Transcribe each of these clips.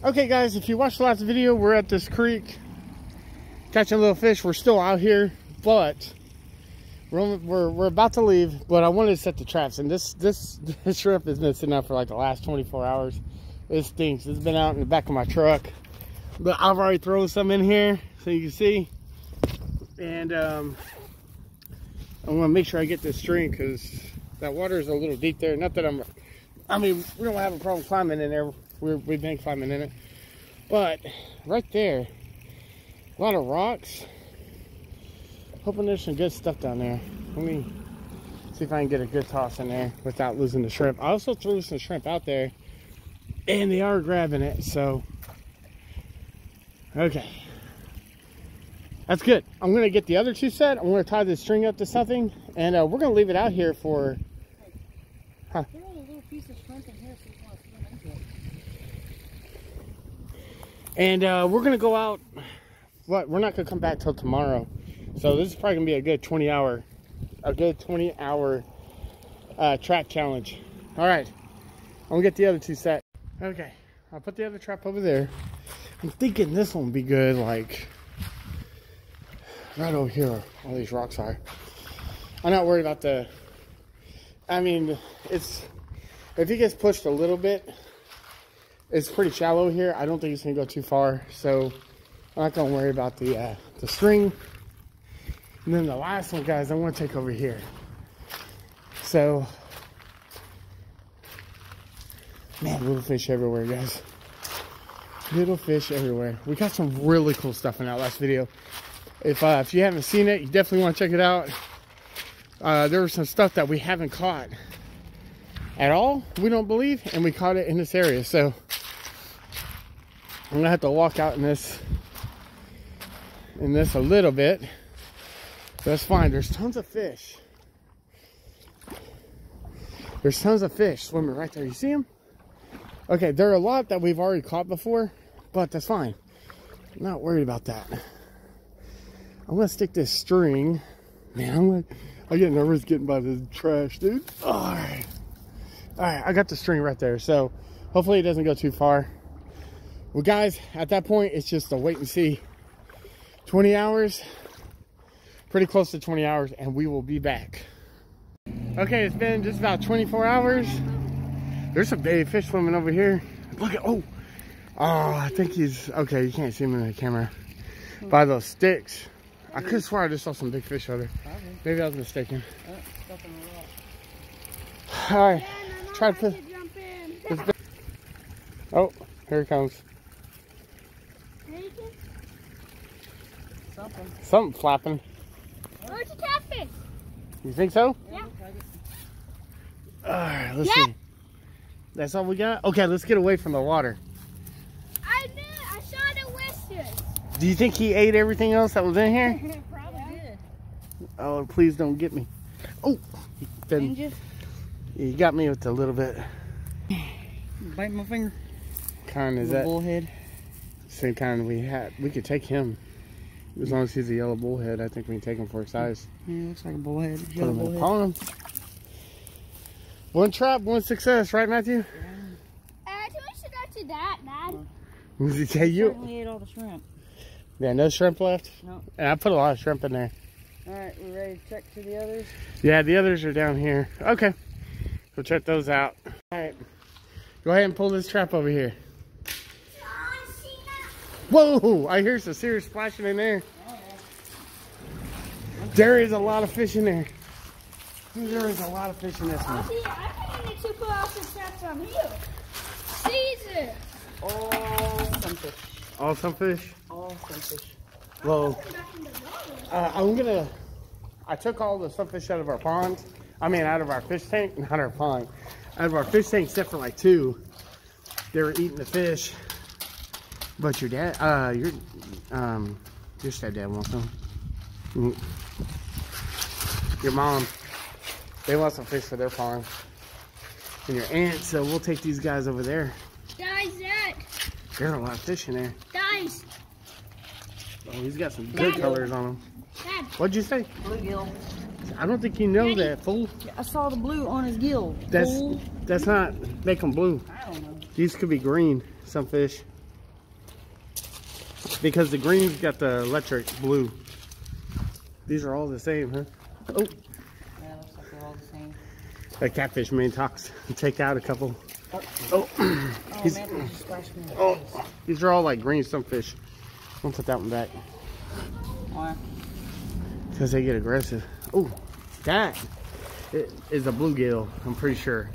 Okay guys, if you watched the last video, we're at this creek catching little fish. We're still out here, but we're about to leave. But I wanted to set the traps, and this shrimp has been sitting out for like the last 24 hours. It stinks. It's been out in the back of my truck, but I've already thrown some in here so you can see. And I'm gonna make sure I get this string because that water is a little deep there. Not that I mean, we don't have a problem climbing in there. We've been climbing in it, but right there, a lot of rocks. Hoping there's some good stuff down there. Let me see if I can get a good toss in there without losing the shrimp. I also threw some shrimp out there, and they are grabbing it. So, okay, that's good. I'm gonna get the other two set. I'm gonna tie this string up to something, and we're gonna leave it out here for. Huh? And we're gonna go out. What? We're not gonna come back till tomorrow, so this is probably gonna be a good 20-hour trap challenge. All right, I'm gonna get the other two set. Okay, I'll put the other trap over there. I'm thinking this one will be good, like right over here where all these rocks are. I'm not worried about the. I mean, if he gets pushed a little bit. It's pretty shallow here. I don't think it's gonna go too far, so I'm not gonna worry about the string. And then the last one, guys, I want to take over here. So, man, little fish everywhere, guys. Little fish everywhere. We got some really cool stuff in that last video. If you haven't seen it, you definitely want to check it out. There was some stuff that we haven't caught at all, we don't believe, and we caught it in this area. So I'm gonna have to walk out in this a little bit. That's fine. There's tons of fish. There's tons of fish swimming right there. You see them? Okay, there are a lot that we've already caught before, but that's fine. I'm not worried about that. I'm gonna stick this string. Man, I get nervous getting by this trash, dude. All right, I got the string right there. So hopefully it doesn't go too far. Well, guys, at that point, it's just a wait and see. 20 hours, pretty close to 20 hours, and we will be back. Okay, it's been just about 24 hours. There's some baby fish swimming over here. Look at, oh, I think he's, okay, you can't see him in the camera. By those sticks. I could swear I just saw some big fish over there. Maybe I was mistaken. All right, try to put. Oh, here it comes. Something flapping. Oh, it's a catfish. You think so? Yeah. Alright, let's see. That's all we got? Okay, let's get away from the water. I knew. I saw the whiskers. Do you think he ate everything else that was in here? Probably did. Oh, please don't get me. Oh, he got me with a little bit. Bite my finger. Kind is that? Bullhead. Same kind we had. We could take him. As long as he's a yellow bullhead, I think we can take him for his size. Yeah, looks like a bullhead. Put him in on him. One trap, one success, right, Matthew? I think we should go to that, Dad. Yeah, you. Certainly ate all the shrimp. Yeah, no shrimp left? No. And I put a lot of shrimp in there. Alright, we ready to check to the others? Yeah, the others are down here. Okay. We'll check those out. Alright. Go ahead and pull this trap over here. Whoa! I hear some serious splashing in there. There is a lot of fish in there. There is a lot of fish in this one. See, I think you put out some traps on here. Caesar. All some fish. All some fish? All some fish. Well, I took all the sunfish out of our pond. I mean, out of our fish tank, not our pond. Out of our fish tank, except for like two. They were eating the fish. But your dad, your stepdad wants some. Your mom, they want some fish for their pond. And your aunt, so we'll take these guys over there. Guys, Dad. There's a lot of fish in there. Guys. Oh, he's got some good colors on him. Dad. What'd you say? Bluegill. I don't think you know that, fool. I saw the blue on his gill. That's not make them blue. I don't know. These could be green, some fish. Because the green's got the electric blue. These are all the same, huh? Oh, Yeah, looks like they're all the same. that catfish man talks. Take out a couple. Oh, Oh, oh man, they just splashed me in the oh, face. these are all like green sunfish. I'll put that one back Why? because they get aggressive. Oh, that is a bluegill, I'm pretty sure.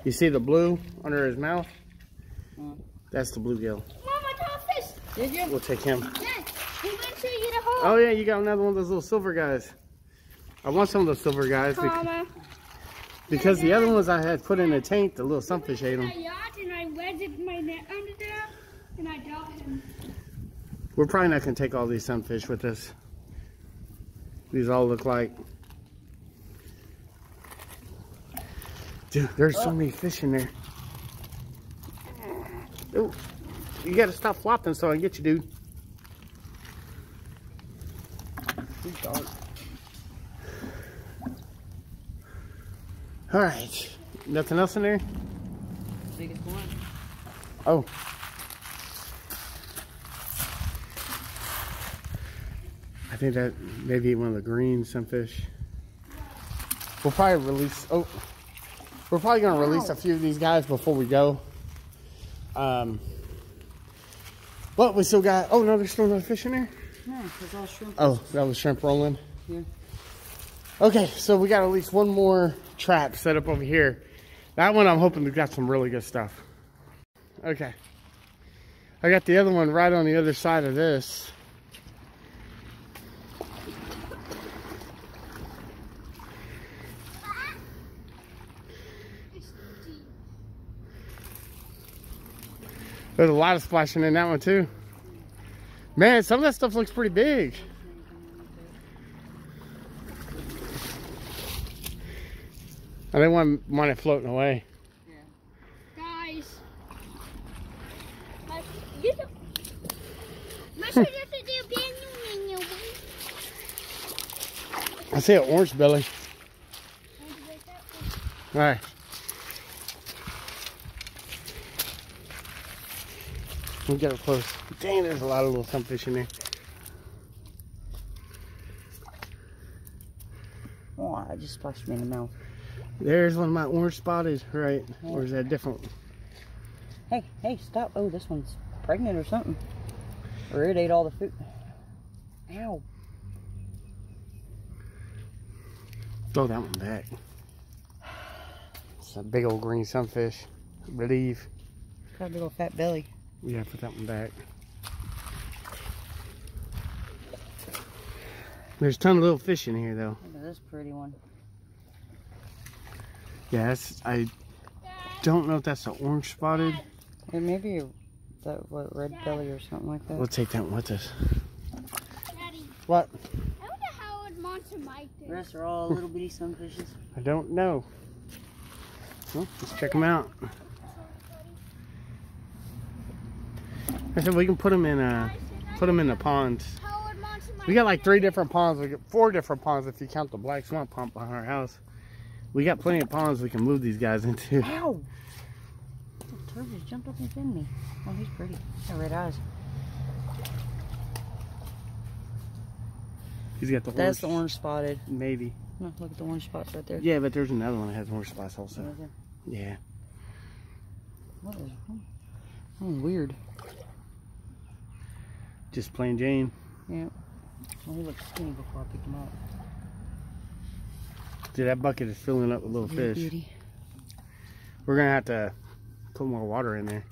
You see the blue under his mouth? That's the bluegill. Mom, I caught a fish. Did you? We'll take him. Yes, he went to get a hole. Oh yeah, you got another one of those little silver guys. I want some of those silver guys Mama. because the other ones I had put in a tank, the little sunfish ate them. And I wedged my net under there, and I got him. We're probably not gonna take all these sunfish with us. These all look like. Dude, there's so many fish in there. Oh, you gotta stop flopping so I can get you, dude. Too dark. All right, nothing else in there? Biggest one. Oh. I think that maybe one of the green sunfish. We'll probably release, oh, we're probably gonna release a few of these guys before we go. But we still got, oh no, there's still no fish in there? No, there's all shrimp. Oh, that was shrimp rolling. Yeah. Okay, so we got at least one more trap set up over here. That one I'm hoping we got some really good stuff. Okay. I got the other one right on the other side of this. There's a lot of splashing in that one too. Man, some of that stuff looks pretty big. I didn't want it floating away. Guys. I see an orange belly. All right. We get it close. Dang, there's a lot of little sunfish in there. Oh, I just splashed me in the mouth. There's one of my orange spotted, right? Or is that different? Hey, hey, stop. Oh, this one's pregnant or something. Or it ate all the food. Ow. Throw that one back. It's a big old green sunfish, I believe. Got a big old fat belly. Yeah, put that one back. There's a ton of little fish in here, though. Look at this pretty one. Yeah, that's, I don't know if that's an orange spotted. Or maybe that what red belly or something like that. We'll take that one with us. Daddy, What? I wonder how would Monster Mike The do. rest are all little bitty sunfishes. I don't know. Well, let's check them out. I said we can put them in the ponds. How would Monster Mike We got like 3 different ponds. We got 4 different ponds if you count the Black Swamp pond behind our house. We got plenty of ponds we can move these guys into. Ow! The turd just jumped up and pinned me. Oh, he's pretty. Got red eyes. He's got the orange. That's the orange spotted. Maybe. No, look at the orange spots right there. Yeah, but there's another one that has orange spots also. Right there. Yeah. What is oh, weird. Just plain Jane. Yeah. Well, he looked skinny before I picked him up. Dude, that bucket is filling up with little Little fish. beauty. We're gonna have to put more water in there.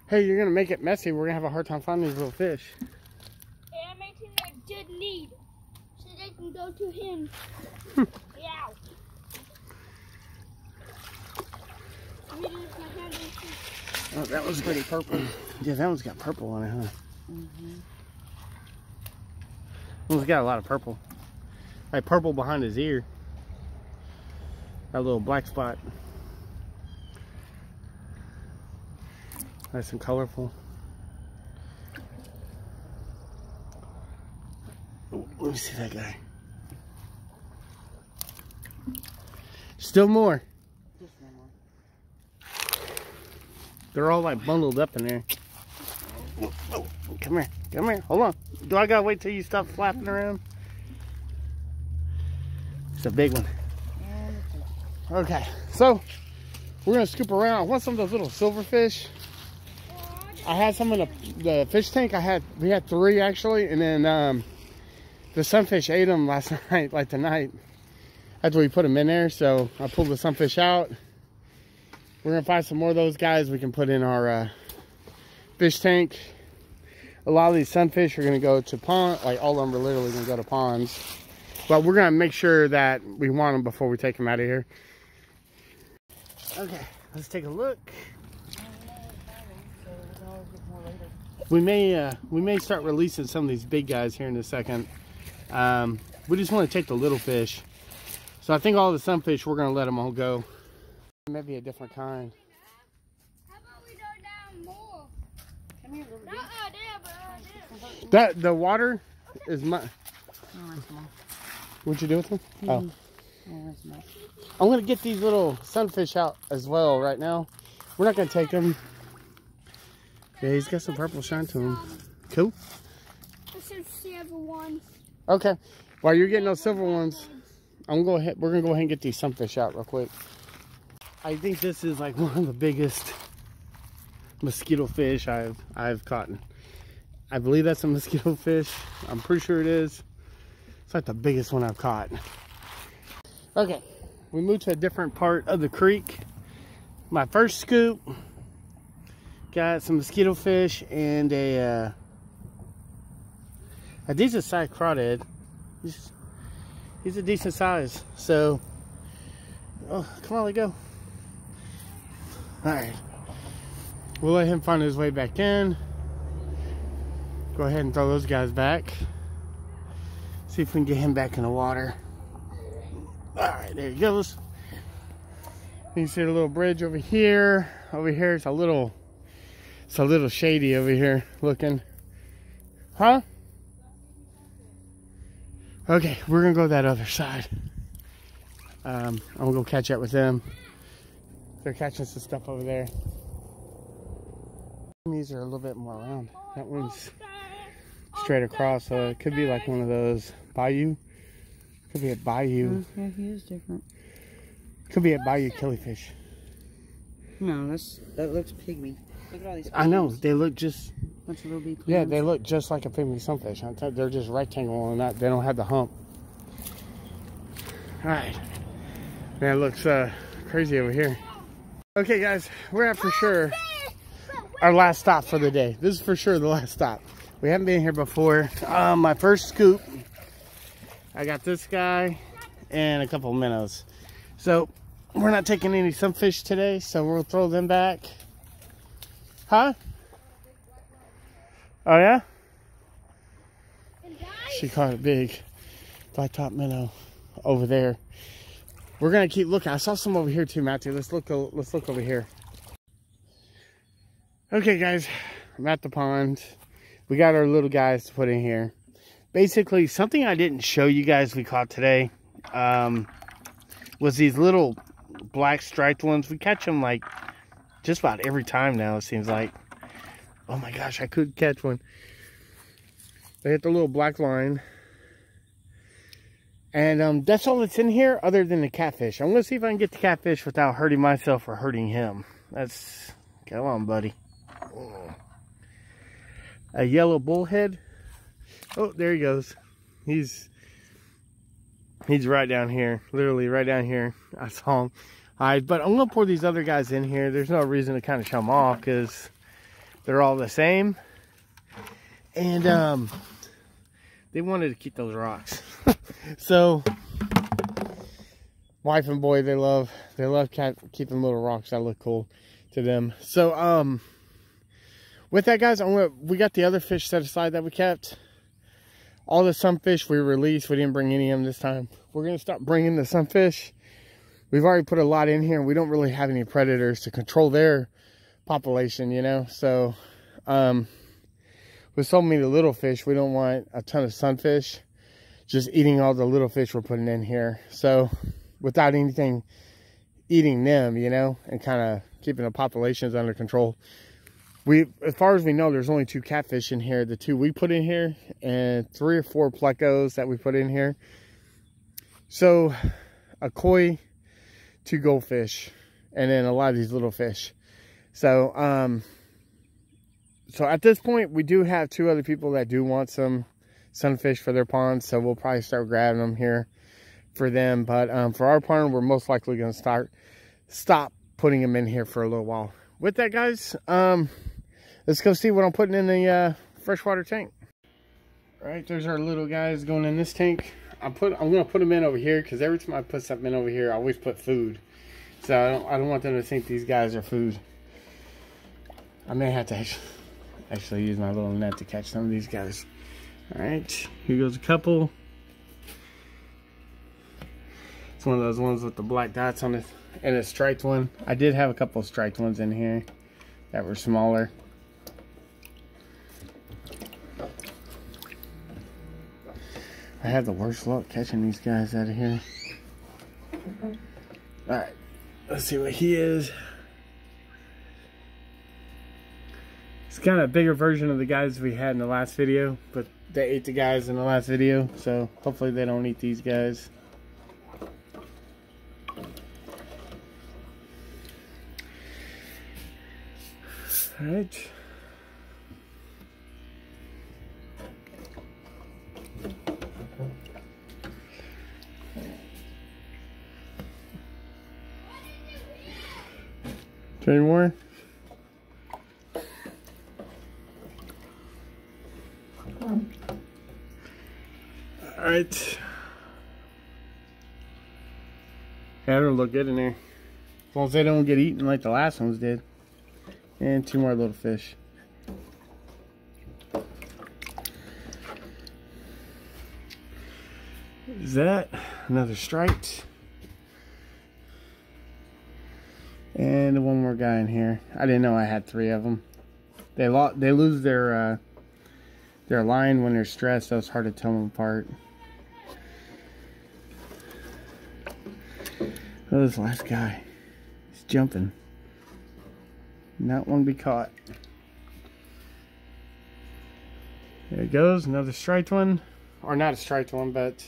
Hey, you're gonna make it messy. We're gonna have a hard time finding these little fish. Hey, I'm making a good need so they can go to him. Yeah. I'm gonna use my hand and see. Oh, that was Pretty purple. Yeah, that one's got purple on it, huh? That one's got a lot of purple. Like purple behind his ear. That little black spot. Nice and colorful. Oh, let me see that guy. Still more. Just one more. They're all like bundled up in there. Oh, come here. Come here. Hold on. Do I gotta wait till you stop flapping around? It's a big one. Okay, so we're gonna scoop around. I want some of those little silverfish. I had some in the fish tank. We had 3 actually, and then the sunfish ate them last night, like tonight, after we put them in there. So I pulled the sunfish out. We're gonna find some more of those guys we can put in our fish tank. A lot of these sunfish are gonna go to pond, like all of them are literally gonna go to ponds. But we're gonna make sure that we want them before we take them out of here. Okay, let's take a look. We may start releasing some of these big guys here in a second. We just want to take the little fish. So I think all the sunfish, we're gonna let them all go. Maybe a different kind. How about we go down more? Come here, little Not out there, but out there. The water is my. Oh, that's small. What'd you do with them? Oh. Oh, that's small. I'm gonna get these little sunfish out as well right now. We're not gonna take them. Yeah, he's got some purple shine to him. Cool. This is silver ones. Okay. While you're getting those silver ones, we're gonna go ahead and get these sunfish out real quick. I think this is like one of the biggest mosquito fish I've caught. I believe that's a mosquito fish. I'm pretty sure it is. It's like the biggest one I've caught. Okay, we moved to a different part of the creek. My first scoop, got some mosquito fish and a decent sized crawdad. He's a decent size. So, oh, come on, let go. All right, we'll let him find his way back in. Go ahead and throw those guys back. See if we can get him back in the water. All right, there he goes. You can see the little bridge over here. Over here, it's a little shady over here looking. Huh? Okay, we're gonna go that other side. I'm gonna go catch up with them. They're catching some stuff over there. These are a little bit more round. That one's straight across, so it could be like one of those bayou. Could be a bayou. Yeah, he is different. Could be a bayou killifish. No, that looks pygmy. Look at all these. I know, they look just. Bunch of little bee Yeah, clams. they look just like a pygmy sunfish. They're just rectangle and they don't have the hump. All right, man, it looks crazy over here. Okay, guys, we're at for sure our last stop for the day. This is for sure the last stop. We haven't been here before. My first scoop, I got this guy and a couple of minnows. So we're not taking any sunfish today, so we'll throw them back. Huh? Oh yeah? She caught a big black top minnow over there. We're gonna keep looking. I saw some over here too, Matthew. Let's look over here. Okay, guys, I'm at the pond. We got our little guys to put in here. Basically, something I didn't show you guys we caught today was these little black striped ones. We catch them like just about every time now, it seems like. Oh my gosh, I couldn't catch one. They hit the little black line. And that's all that's in here other than the catfish. I'm gonna see if I can get the catfish without hurting myself or hurting him. Come on, buddy. Oh. A yellow bullhead. Oh, there he goes. He's right down here. Literally right down here. I saw him. Alright, but I'm gonna pour these other guys in here. There's no reason to kind of show them off because they're all the same. And they wanted to keep those rocks. So wife and boy, they love keeping little rocks that look cool to them. So with that, guys, we got the other fish set aside that we kept. All the sunfish we released. We didn't bring any of them this time. We're gonna start bringing the sunfish. We've already put a lot in here. We don't really have any predators to control their population, you know. So with so many little fish, we don't want a ton of sunfish just eating all the little fish we're putting in here. So without anything eating them, you know, and kind of keeping the populations under control. As far as we know, there's only 2 catfish in here. The 2 we put in here and 3 or 4 plecos that we put in here. So a koi, 2 goldfish, and then a lot of these little fish. So, so at this point, we do have 2 other people that do want some sunfish for their ponds. So we'll probably start grabbing them here for them. But for our pond, we're most likely going to stop putting them in here for a little while. With that, guys, let's go see what I'm putting in the freshwater tank. All right, there's our little guys going in this tank. I'm gonna put them in over here because every time I put something in over here, I always put food. So I don't want them to think these guys are food. I may have to actually use my little net to catch some of these guys. All right, here goes a couple. It's one of those ones with the black dots on it and a striped one. I did have a couple of striped ones in here that were smaller. I have the worst luck catching these guys out of here. Alright, let's see what he is. It's kind of a bigger version of the guys we had in the last video, but they ate the guys in the last video, so hopefully they don't eat these guys. Alright. Any more? Alright. Yeah, it'll look good in there. As long as they don't get eaten like the last ones did. And 2 more little fish. Is that another striped? And 1 more guy in here. I didn't know I had 3 of them. They lose their line when they're stressed, so it's hard to tell them apart. Oh, this last guy, he's jumping. Not one to be caught. There it goes, another striped one. Or not a striped one, but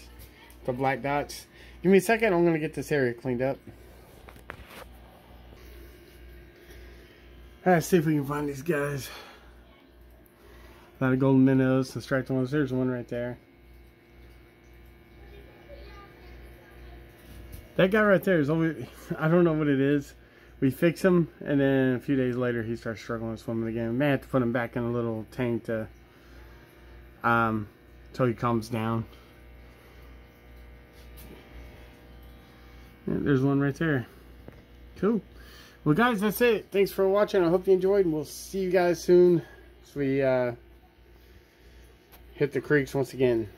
the black dots. Give me a second, I'm gonna get this area cleaned up. Let's see if we can find these guys. A lot of golden minnows, some striped ones. There's one right there. That guy right there is always, I don't know what it is. We fix him, and then a few days later he starts struggling swimming again. We may have to put him back in a little tank to, till he calms down. And there's one right there. Cool. Well, guys, that's it. Thanks for watching. I hope you enjoyed, and we'll see you guys soon as we hit the creeks once again.